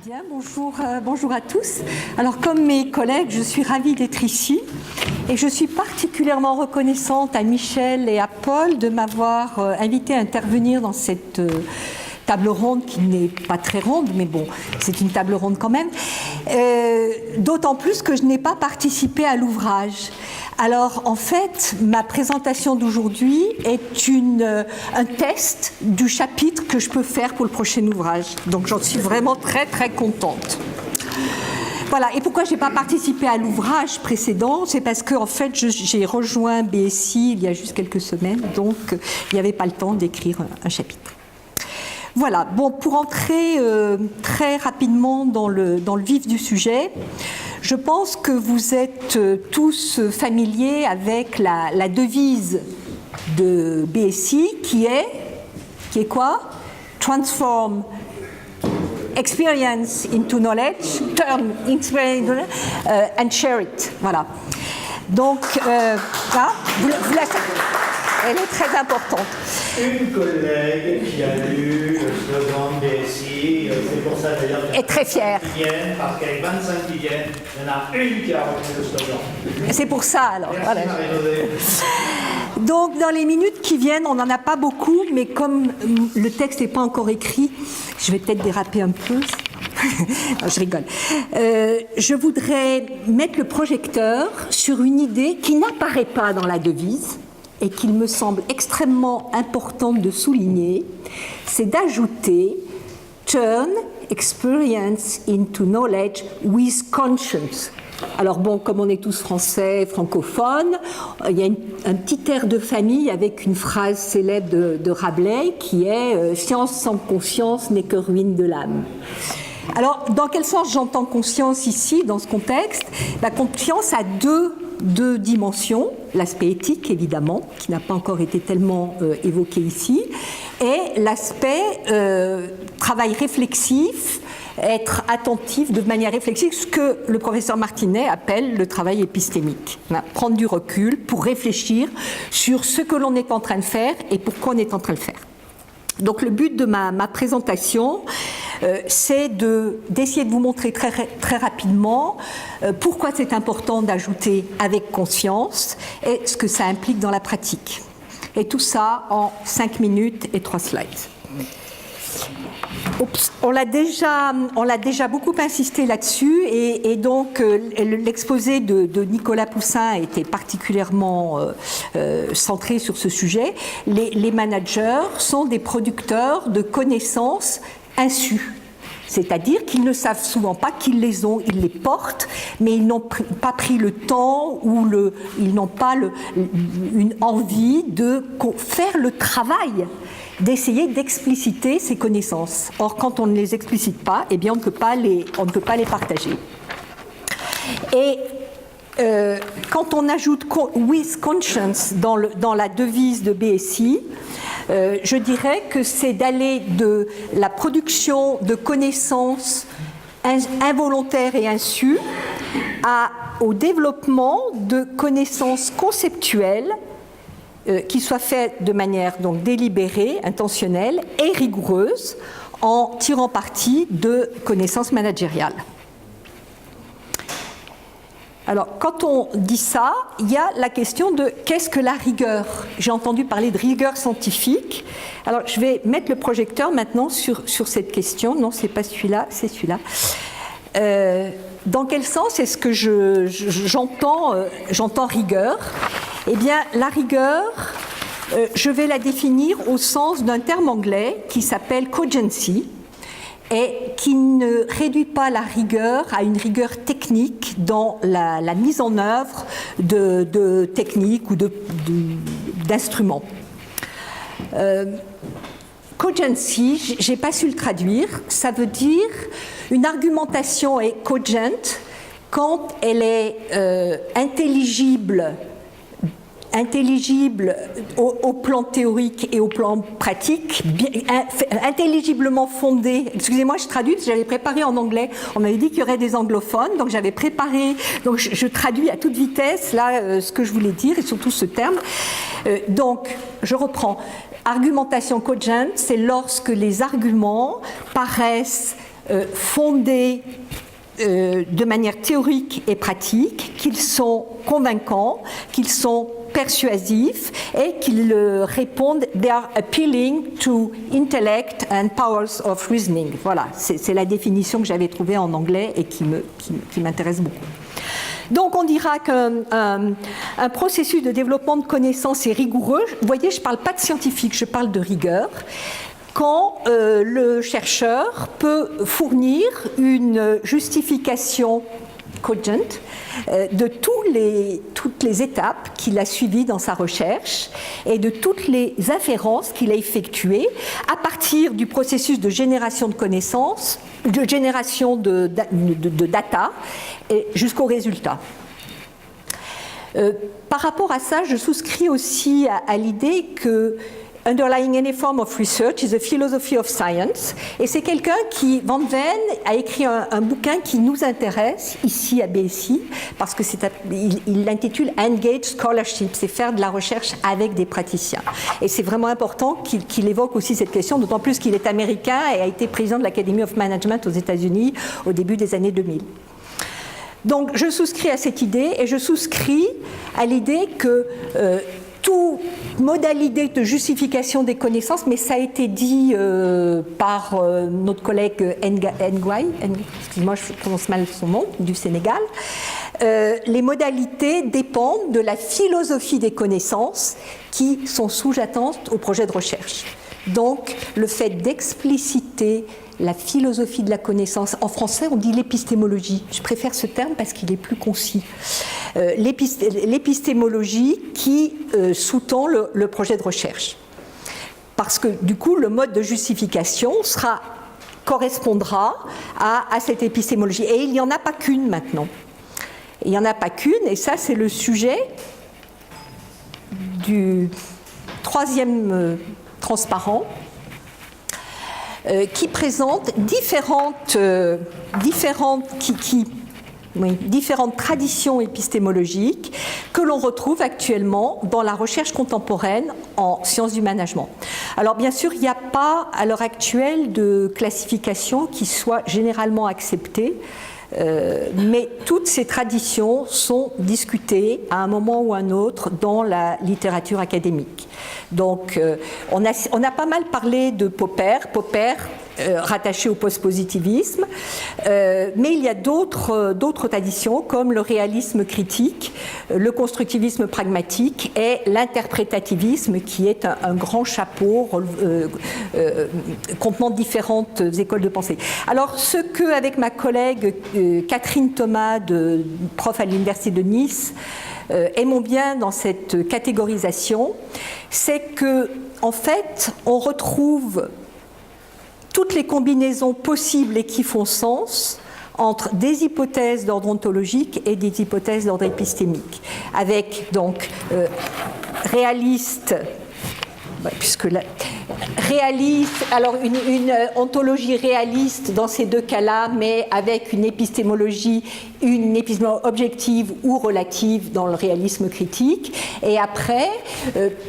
Bien, bonjour à tous. Alors, comme mes collègues, je suis ravie d'être ici et je suis particulièrement reconnaissante à Michel et à Paul de m'avoir invité à intervenir dans cette table ronde qui n'est pas très ronde, mais bon, c'est une table ronde quand même. D'autant plus que je n'ai pas participé à l'ouvrage. Alors, en fait, ma présentation d'aujourd'hui est un test du chapitre que je peux faire pour le prochain ouvrage. Donc, j'en suis vraiment très, très contente. Voilà. Et pourquoi je n'ai pas participé à l'ouvrage précédent? C'est parce que, en fait, j'ai rejoint BSI il y a juste quelques semaines, donc il n'y avait pas le temps d'écrire un chapitre. Voilà. Bon, pour entrer très rapidement dans le vif du sujet, je pense que vous êtes tous familiers avec la devise de BSI qui est quoi? Transform experience into knowledge, turn experience into knowledge, and share it. Voilà. Donc, là, vous la savez. Elle est très importante. Une collègue qui a lu le slogan BSI, c'est pour ça d'ailleurs est très fière. Parce qu'il y a 25 qui viennent, il y en a une qui a retenu le slogan. C'est pour ça alors. Merci voilà. Marie-Josée. Donc dans les minutes qui viennent, on n'en a pas beaucoup, mais comme le texte n'est pas encore écrit, je vais peut-être déraper un peu. Non, je rigole. Je voudrais mettre le projecteur sur une idée qui n'apparaît pas dans la devise et qu'il me semble extrêmement important de souligner, c'est d'ajouter « turn experience into knowledge with conscience ». Alors bon, comme on est tous français, francophones, il y a un petit air de famille avec une phrase célèbre de Rabelais qui est « science sans conscience n'est que ruine de l'âme ». Alors, dans quel sens j'entends conscience ici, dans ce contexte? La conscience a deux dimensions, l'aspect éthique évidemment, qui n'a pas encore été tellement évoqué ici, et l'aspect travail réflexif, être attentif de manière réflexive, ce que le professeur Martinet appelle le travail épistémique. Prendre du recul pour réfléchir sur ce que l'on est en train de faire et pourquoi on est en train de le faire. Donc le but de ma présentation, c'est d'essayer de vous montrer très, très rapidement pourquoi c'est important d'ajouter avec conscience et ce que ça implique dans la pratique. Et tout ça en 5 minutes et 3 slides. Oups, on l'a déjà beaucoup insisté là-dessus et donc l'exposé de Nicolas Poussin a été particulièrement centré sur ce sujet. Les managers sont des producteurs de connaissances insues. C'est-à-dire qu'ils ne savent souvent pas qu'ils les ont, ils les portent, mais ils n'ont pas pris le temps ou ils n'ont pas une envie de faire le travail d'essayer d'expliciter ces connaissances. Or, quand on ne les explicite pas, eh bien, on ne peut pas les partager. Et quand on ajoute « with conscience » dans la devise de BSI, je dirais que c'est d'aller de la production de connaissances involontaires et insues au développement de connaissances conceptuelles qui soient faites de manière donc délibérée, intentionnelle et rigoureuse en tirant parti de connaissances managériales. Alors, quand on dit ça, il y a la question de qu'est-ce que la rigueur? J'ai entendu parler de rigueur scientifique. Alors, je vais mettre le projecteur maintenant sur cette question. Non, c'est pas celui-là, c'est celui-là. Dans quel sens est-ce que j'entends rigueur? Eh bien, la rigueur, je vais la définir au sens d'un terme anglais qui s'appelle cogency, et qui ne réduit pas la rigueur à une rigueur technique dans la mise en œuvre de techniques ou d'instruments. Cogency, je n'ai pas su le traduire, ça veut dire une argumentation est cogent quand elle est intelligible au plan théorique et au plan pratique, intelligiblement fondée. Excusez-moi, je traduis, j'avais préparé en anglais, on m'avait dit qu'il y aurait des anglophones, donc j'avais préparé, donc je traduis à toute vitesse là ce que je voulais dire et surtout ce terme. Donc, je reprends. Argumentation cogent, c'est lorsque les arguments paraissent fondés de manière théorique et pratique, qu'ils sont convaincants, qu'ils sont persuasifs et qu'ils répondent « they are appealing to intellect and powers of reasoning ». Voilà, c'est la définition que j'avais trouvée en anglais et qui m'intéresse beaucoup. Donc on dira qu'un processus de développement de connaissances est rigoureux. Vous voyez, je ne parle pas de scientifique, je parle de rigueur. Quand le chercheur peut fournir une justification cogent de toutes les étapes qu'il a suivies dans sa recherche et de toutes les inférences qu'il a effectuées à partir du processus de génération de connaissances, de génération de data jusqu'au résultat. Par rapport à ça, je souscris aussi à l'idée que Underlying any form of research is a philosophy of science. Et c'est quelqu'un Van Ven, a écrit un bouquin qui nous intéresse ici à BSI, parce que il l'intitule Engage Scholarship, c'est faire de la recherche avec des praticiens. Et c'est vraiment important qu'il évoque aussi cette question, d'autant plus qu'il est américain et a été président de l'Academy of Management aux États-Unis au début des années 2000. Donc je souscris à cette idée et je souscris à l'idée que toute modalité de justification des connaissances, mais ça a été dit par notre collègue Nguyen, excuse-moi, je prononce mal son nom, du Sénégal, les modalités dépendent de la philosophie des connaissances qui sont sous-jacentes au projet de recherche. Donc, le fait d'expliciter la philosophie de la connaissance, en français on dit l'épistémologie, je préfère ce terme parce qu'il est plus concis, l'épistémologie qui sous-tend le projet de recherche. Parce que du coup le mode de justification correspondra à cette épistémologie. Et il n'y en a pas qu'une maintenant. Il n'y en a pas qu'une, et ça c'est le sujet du troisième transparent, qui présente différentes traditions épistémologiques que l'on retrouve actuellement dans la recherche contemporaine en sciences du management. Alors bien sûr, il n'y a pas à l'heure actuelle de classification qui soit généralement acceptée, mais toutes ces traditions sont discutées à un moment ou un autre dans la littérature académique. Donc on a pas mal parlé de Popper rattaché au post-positivisme, mais il y a d'autres traditions comme le réalisme critique, le constructivisme pragmatique et l'interprétativisme qui est un grand chapeau contenant différentes écoles de pensée. Alors ce que, avec ma collègue Catherine Thomas, prof à l'Université de Nice, aimons bien dans cette catégorisation, c'est que en fait on retrouve toutes les combinaisons possibles et qui font sens entre des hypothèses d'ordre ontologique et des hypothèses d'ordre épistémique, avec donc réaliste, alors une ontologie réaliste dans ces deux cas-là, mais avec une épistémologie objective ou relative dans le réalisme critique, et après,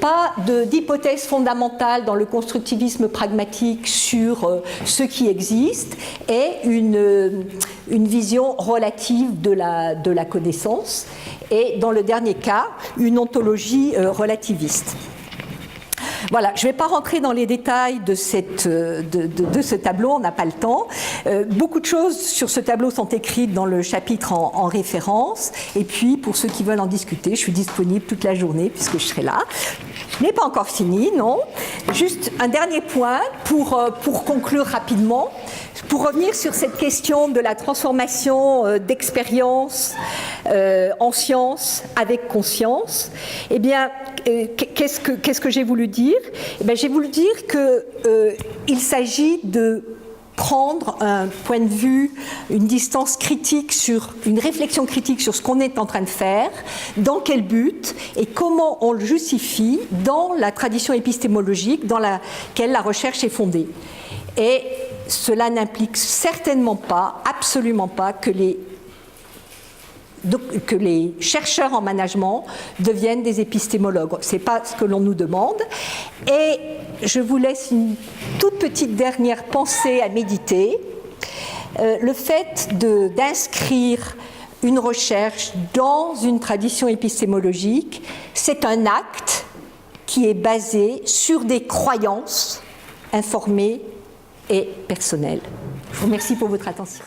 pas d'hypothèse fondamentale dans le constructivisme pragmatique sur ce qui existe, et une vision relative de la connaissance, et dans le dernier cas, une ontologie relativiste. Voilà, je ne vais pas rentrer dans les détails de ce tableau, on n'a pas le temps. Beaucoup de choses sur ce tableau sont écrites dans le chapitre en référence. Et puis, pour ceux qui veulent en discuter, je suis disponible toute la journée puisque je serai là. Je n'ai pas encore fini, non. Juste un dernier point pour conclure rapidement. Pour revenir sur cette question de la transformation d'expérience en science avec conscience, eh bien, qu'est-ce que j'ai voulu dire ? Eh bien, j'ai voulu dire qu'il s'agit de prendre un point de vue, une distance critique une réflexion critique sur ce qu'on est en train de faire, dans quel but et comment on le justifie dans la tradition épistémologique dans laquelle la recherche est fondée. Et cela n'implique certainement pas, absolument pas, que les chercheurs en management deviennent des épistémologues. Ce n'est pas ce que l'on nous demande. Et je vous laisse une toute petite dernière pensée à méditer. le fait d'inscrire une recherche dans une tradition épistémologique, c'est un acte qui est basé sur des croyances informées et personnelles. Je vous remercie pour votre attention.